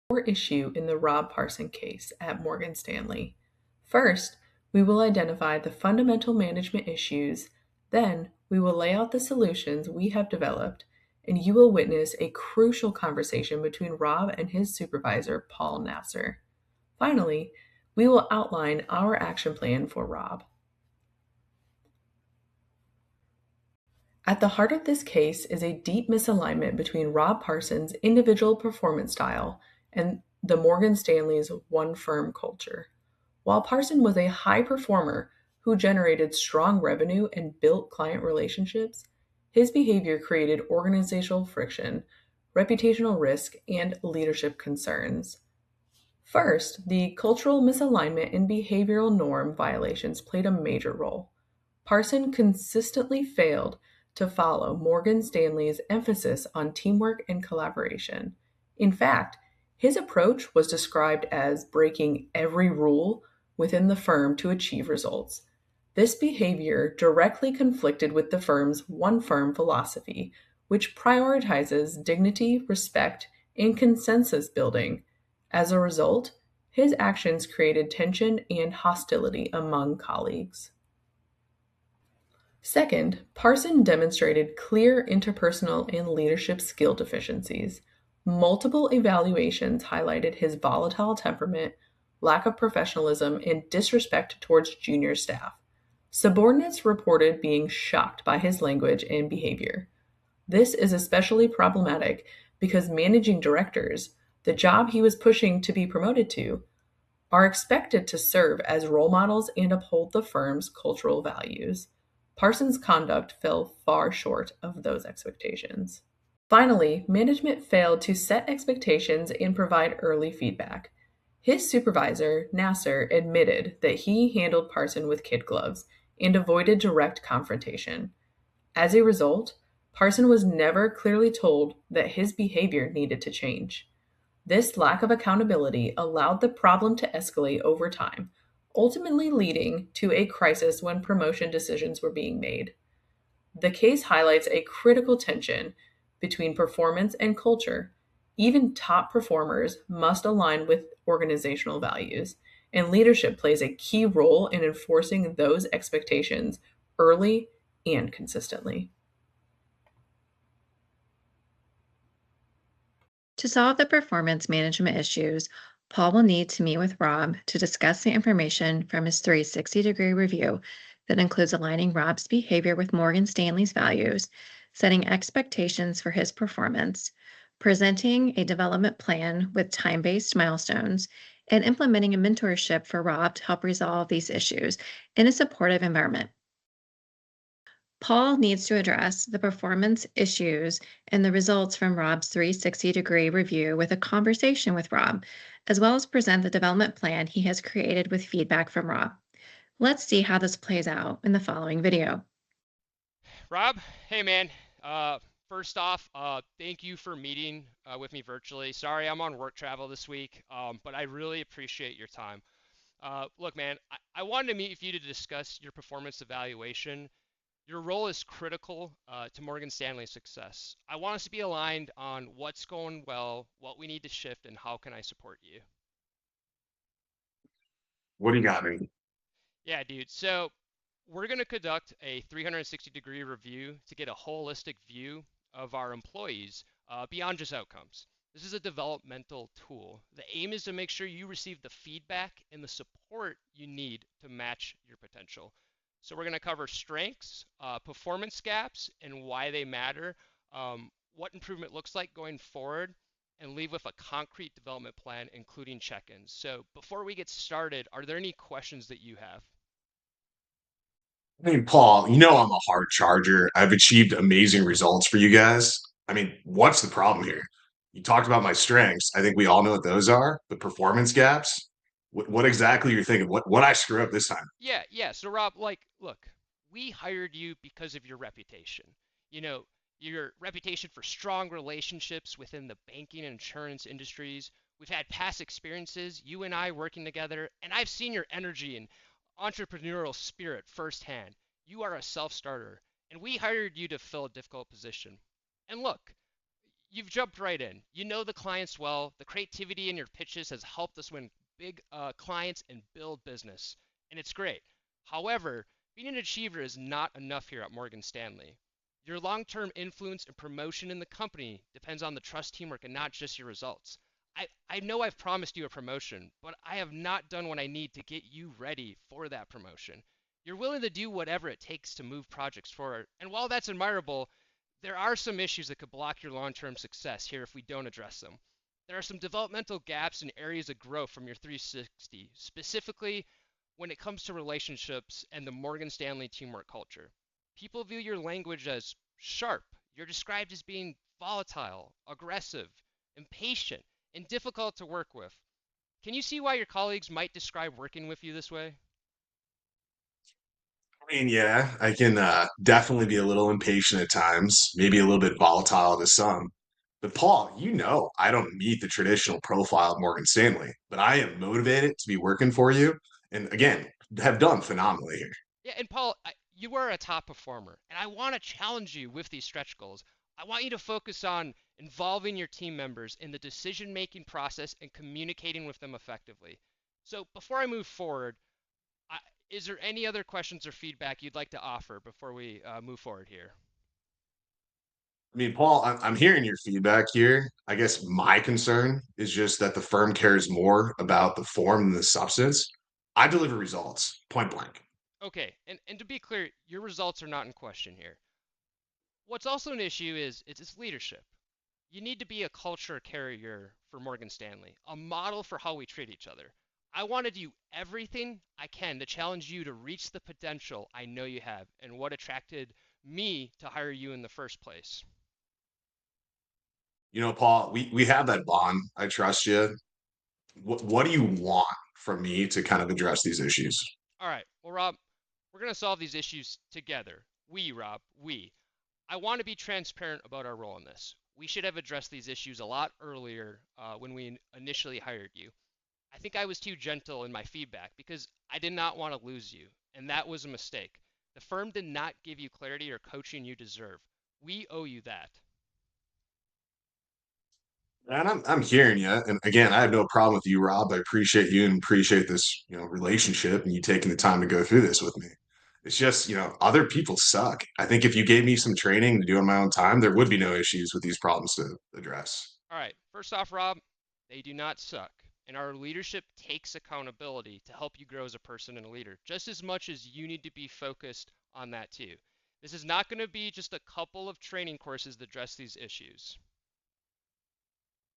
core issue in the Rob Parson case at Morgan Stanley. First, we will identify the fundamental management issues. Then, we will lay out the solutions we have developed, and you will witness a crucial conversation between Rob and his supervisor, Paul Nasser. Finally, we will outline our action plan for Rob. At the heart of this case is a deep misalignment between Rob Parson's individual performance style and the Morgan Stanley's one firm culture. While Parson was a high performer who generated strong revenue and built client relationships, his behavior created organizational friction, reputational risk, and leadership concerns. First, the cultural misalignment and behavioral norm violations played a major role. Parson consistently failed to follow Morgan Stanley's emphasis on teamwork and collaboration. In fact, his approach was described as breaking every rule within the firm to achieve results. This behavior directly conflicted with the firm's one firm philosophy, which prioritizes dignity, respect, and consensus building. As a result, his actions created tension and hostility among colleagues. Second, Parson demonstrated clear interpersonal and leadership skill deficiencies. Multiple evaluations highlighted his volatile temperament, lack of professionalism, and disrespect towards junior staff. Subordinates reported being shocked by his language and behavior. This is especially problematic because managing directors, the job he was pushing to be promoted to, are expected to serve as role models and uphold the firm's cultural values. Parsons' conduct fell far short of those expectations. Finally, management failed to set expectations and provide early feedback. His supervisor, Nasser, admitted that he handled Parson with kid gloves and avoided direct confrontation. As a result, Parson was never clearly told that his behavior needed to change. This lack of accountability allowed the problem to escalate over time, ultimately leading to a crisis when promotion decisions were being made. The case highlights a critical tension between performance and culture. Even top performers must align with organizational values, and leadership plays a key role in enforcing those expectations early and consistently. To solve the performance management issues, Paul will need to meet with Rob to discuss the information from his 360-degree review that includes aligning Rob's behavior with Morgan Stanley's values, setting expectations for his performance, presenting a development plan with time-based milestones, and implementing a mentorship for Rob to help resolve these issues in a supportive environment. Paul needs to address the performance issues and the results from Rob's 360-degree review with a conversation with Rob, as well as present the development plan he has created with feedback from Rob. Let's see how this plays out in the following video. Rob, hey man. First off, thank you for meeting with me virtually. Sorry I'm on work travel this week, but I really appreciate your time. Look, man, I wanted to meet with you to discuss your performance evaluation. Your role is critical to Morgan Stanley's success. I want us to be aligned on what's going well, what we need to shift, and how can I support you. What do you got, me? Yeah, dude. So we're going to conduct a 360-degree review to get a holistic view of our employees beyond just outcomes. This is a developmental tool. The aim is to make sure you receive the feedback and the support you need to match your potential. So we're going to cover strengths, performance gaps, and why they matter, what improvement looks like going forward, and leave with a concrete development plan, including check-ins. So before we get started, are there any questions that you have? I mean, Paul, you know I'm a hard charger. I've achieved amazing results for you guys. I mean, what's the problem here? You talked about my strengths. I think we all know what those are. The performance gaps. What exactly you're thinking? What I screw up this time? Yeah. So Rob, look, we hired you because of your reputation. You know, your reputation for strong relationships within the banking and insurance industries. We've had past experiences, you and I working together, and I've seen your energy and entrepreneurial spirit firsthand. You are a self-starter, and we hired you to fill a difficult position. And look, you've jumped right in. You know the clients well. The creativity in your pitches has helped us win big clients and build business, and it's great. However, being an achiever is not enough here at Morgan Stanley. Your long-term influence and promotion in the company depends on the trust, teamwork, and not just your results. I know I've promised you a promotion, but I have not done what I need to get you ready for that promotion. You're willing to do whatever it takes to move projects forward. And while that's admirable, there are some issues that could block your long-term success here if we don't address them. There are some developmental gaps and areas of growth from your 360, specifically when it comes to relationships and the Morgan Stanley teamwork culture. People view your language as sharp. You're described as being volatile, aggressive, impatient, and difficult to work with. Can you see why your colleagues might describe working with you this way? I mean, yeah, I can definitely be a little impatient at times, maybe a little bit volatile to some. But Paul, I don't meet the traditional profile of Morgan Stanley, but I am motivated to be working for you. And again, have done phenomenally here. Yeah, and Paul, you are a top performer, and I want to challenge you with these stretch goals. I want you to focus on involving your team members in the decision-making process and communicating with them effectively. So before I move forward, I, is there any other questions or feedback you'd like to offer before we move forward here? I mean, Paul, I'm hearing your feedback here. I guess my concern is just that the firm cares more about the form than the substance. I deliver results, point blank. Okay, and to be clear, your results are not in question here. What's also an issue is it's leadership. You need to be a culture carrier for Morgan Stanley, a model for how we treat each other. I want to do everything I can to challenge you to reach the potential I know you have and what attracted me to hire you in the first place. Paul, we have that bond. I trust you. What do you want from me to kind of address these issues? All right, well, Rob, we're going to solve these issues together. Rob, we. I want to be transparent about our role in this. We should have addressed these issues a lot earlier when we initially hired you. I think I was too gentle in my feedback because I did not want to lose you, and that was a mistake. The firm did not give you clarity or coaching you deserve. We owe you that. And I'm hearing you. And again, I have no problem with you, Rob. I appreciate you and appreciate this, relationship and you taking the time to go through this with me. It's just, other people suck. I think if you gave me some training to do on my own time, there would be no issues with these problems to address. All right, first off, Rob, they do not suck. And our leadership takes accountability to help you grow as a person and a leader, just as much as you need to be focused on that too. This is not going to be just a couple of training courses that address these issues.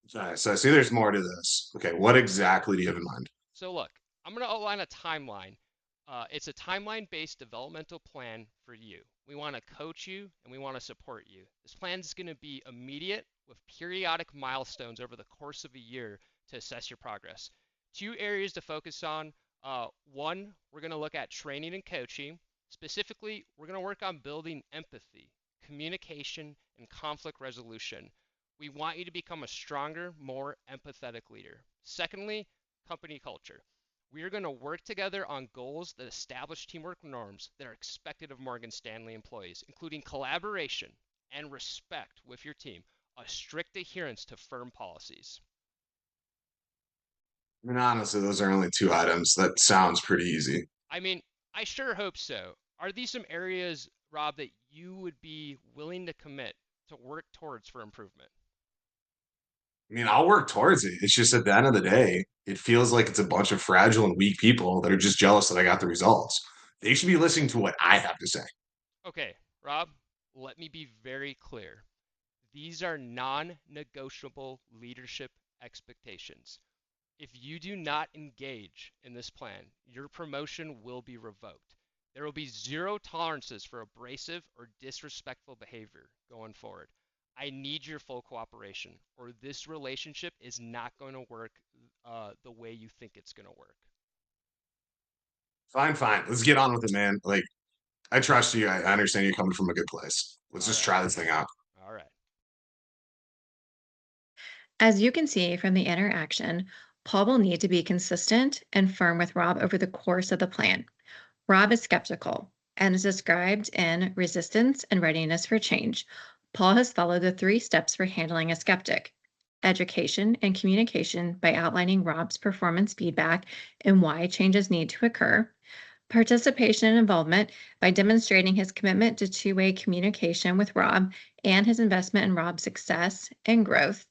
So I see there's more to this. Okay, what exactly do you have in mind? So look, I'm going to outline a timeline. It's a timeline-based developmental plan for you. We want to coach you and we want to support you. This plan is going to be immediate with periodic milestones over the course of a year to assess your progress. Two areas to focus on. One, we're going to look at training and coaching. Specifically, we're going to work on building empathy, communication, and conflict resolution. We want you to become a stronger, more empathetic leader. Secondly, company culture. We are going to work together on goals that establish teamwork norms that are expected of Morgan Stanley employees, including collaboration and respect with your team, a strict adherence to firm policies. I mean, honestly, those are only two items. That sounds pretty easy. I mean, I sure hope so. Are these some areas, Rob, that you would be willing to commit to work towards for improvement? I mean, I'll work towards it. It's just at the end of the day, it feels like it's a bunch of fragile and weak people that are just jealous that I got the results. They should be listening to what I have to say. Okay, Rob, let me be very clear. These are non negotiable leadership expectations. If you do not engage in this plan, your promotion will be revoked. There will be zero tolerances for abrasive or disrespectful behavior going forward. I need your full cooperation, or this relationship is not going to work the way you think it's going to work. Fine, fine. Let's get on with it, man. Like, I trust you. I understand you're coming from a good place. Let's All just right. try this thing out. All right. As you can see from the interaction, Paul will need to be consistent and firm with Rob over the course of the plan. Rob is skeptical and is described in resistance and readiness for change. Paul has followed the 3 steps for handling a skeptic: education and communication by outlining Rob's performance feedback and why changes need to occur; participation and involvement by demonstrating his commitment to two-way communication with Rob and his investment in Rob's success and growth;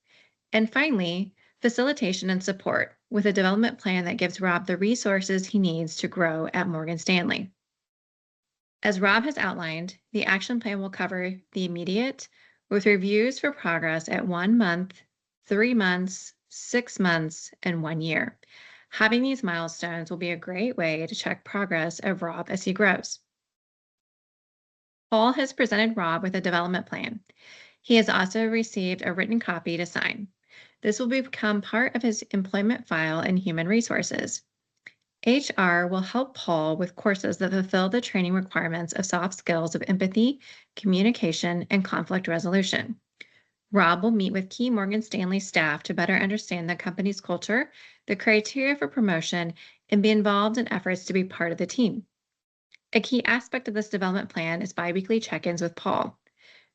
and finally, facilitation and support with a development plan that gives Rob the resources he needs to grow at Morgan Stanley. As Rob has outlined, the action plan will cover the immediate, with reviews for progress at 1 month, 3 months, 6 months, and 1 year. Having these milestones will be a great way to check progress of Rob as he grows. Paul has presented Rob with a development plan. He has also received a written copy to sign. This will become part of his employment file in Human Resources. HR will help Paul with courses that fulfill the training requirements of soft skills of empathy, communication, and conflict resolution. Rob will meet with key Morgan Stanley staff to better understand the company's culture, the criteria for promotion, and be involved in efforts to be part of the team. A key aspect of this development plan is biweekly check-ins with Paul.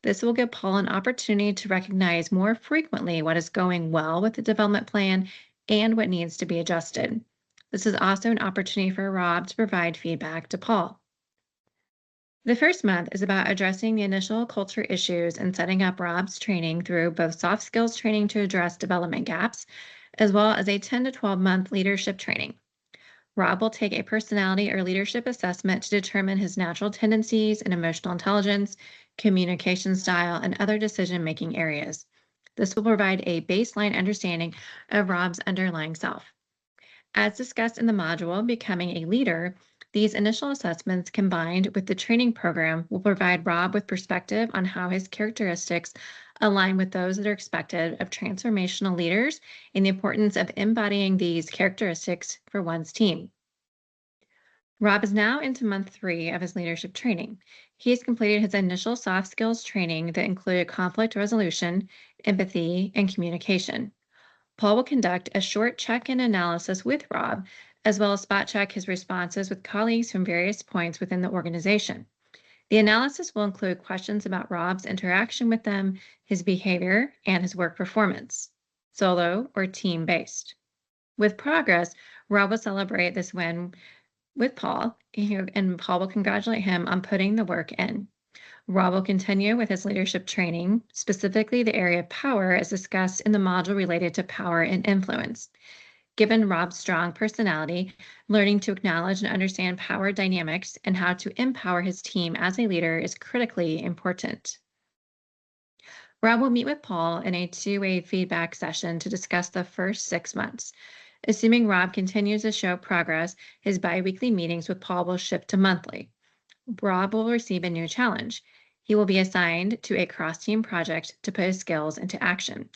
This will give Paul an opportunity to recognize more frequently what is going well with the development plan and what needs to be adjusted. This is also an opportunity for Rob to provide feedback to Paul. The first month is about addressing the initial culture issues and setting up Rob's training through both soft skills training to address development gaps, as well as a 10 to 12-month leadership training. Rob will take a personality or leadership assessment to determine his natural tendencies and emotional intelligence, communication style, and other decision-making areas. This will provide a baseline understanding of Rob's underlying self. As discussed in the module, Becoming a Leader, these initial assessments combined with the training program will provide Rob with perspective on how his characteristics align with those that are expected of transformational leaders and the importance of embodying these characteristics for one's team. Rob is now into month 3 of his leadership training. He has completed his initial soft skills training that included conflict resolution, empathy, and communication. Paul will conduct a short check-in analysis with Rob, as well as spot check his responses with colleagues from various points within the organization. The analysis will include questions about Rob's interaction with them, his behavior, and his work performance, solo or team-based. With progress, Rob will celebrate this win with Paul, and Paul will congratulate him on putting the work in. Rob will continue with his leadership training, specifically the area of power as discussed in the module related to power and influence. Given Rob's strong personality, learning to acknowledge and understand power dynamics and how to empower his team as a leader is critically important. Rob will meet with Paul in a 2-way feedback session to discuss the first 6 months. Assuming Rob continues to show progress, his biweekly meetings with Paul will shift to monthly. Rob will receive a new challenge. He will be assigned to a cross-team project to put his skills into action.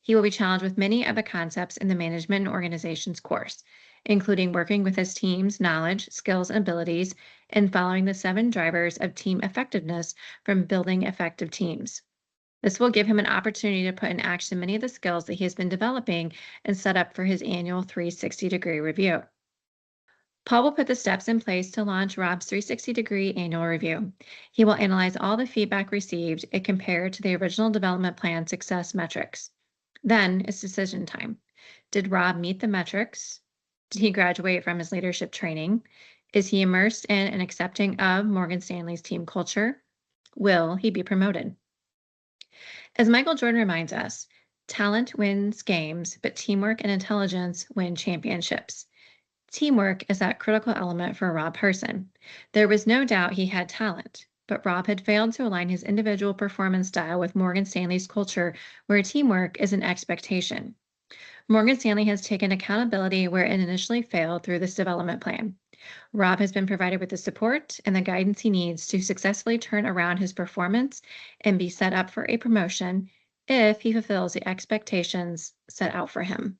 He will be challenged with many of the concepts in the Management and Organizations course, including working with his team's knowledge, skills, and abilities, and following the 7 drivers of team effectiveness from building effective teams. This will give him an opportunity to put in action many of the skills that he has been developing and set up for his annual 360-degree review. Paul will put the steps in place to launch Rob's 360-degree annual review. He will analyze all the feedback received and compare it to the original development plan success metrics. Then it's decision time. Did Rob meet the metrics? Did he graduate from his leadership training? Is he immersed in and accepting of Morgan Stanley's team culture? Will he be promoted? As Michael Jordan reminds us, talent wins games, but teamwork and intelligence win championships. Teamwork is that critical element for Rob Parson. There was no doubt he had talent, but Rob had failed to align his individual performance style with Morgan Stanley's culture, where teamwork is an expectation. Morgan Stanley has taken accountability where it initially failed through this development plan. Rob has been provided with the support and the guidance he needs to successfully turn around his performance and be set up for a promotion if he fulfills the expectations set out for him.